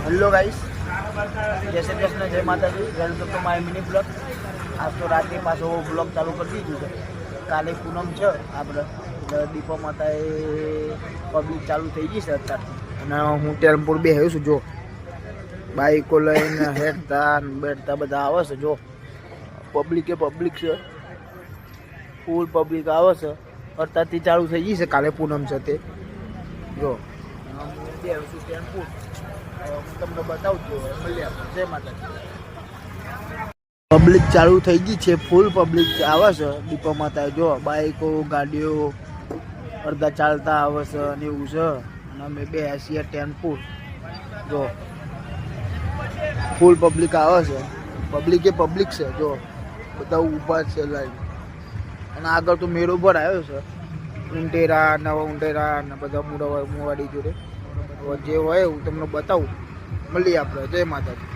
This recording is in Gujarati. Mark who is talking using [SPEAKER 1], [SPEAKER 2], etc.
[SPEAKER 1] હેલો ગાઈસ, જય શ્રી કૃષ્ણ, જય માતાજી, welcome to my mini blog. આજ તો રાતે પાછો બ્લોગ ચાલુ કરી દીધું છે. કાલે પૂનમ છે આપણે, દીપો માતાએ પબ્લિક ચાલુ થઈ ગઈ છે અત્યારથી. અને હું ટેમ્પોર બેહ્યો છું. જો બાઈકો લઈને હેડતા બેઠતા બધા આવે છે. જો પબ્લિક છે, ફૂલ પબ્લિક આવે છે. અત્યારથી ચાલુ થઈ ગઈ છે. કાલે પૂનમ છે તે જો હું બેહ્યો છું ટેમ્પોર. હું તમને બતાવું છું. મળ્યા જય માતાજી. પબ્લિક ચાલુ થઈ ગઈ છે, ફૂલ પબ્લિક આવે છે દીપો માતા. જો બાઈકો ગાડીઓ અડધા ચાલતા આવે છે અને એવું છે. અને અમે બે છીએ ટેમ્પો. જો ફૂલ પબ્લિક આવે છે. પબ્લિક છે. જો બધા ઊભા છે લાઈન. અને આગળ તો મેળો પર આવ્યો છે. ઊંટેરા નવા ઊંટેરા ને બધા મુવાડી જોડે જે હોય હું તમને બતાવું. મળીએ આપણે. જય માતાજી.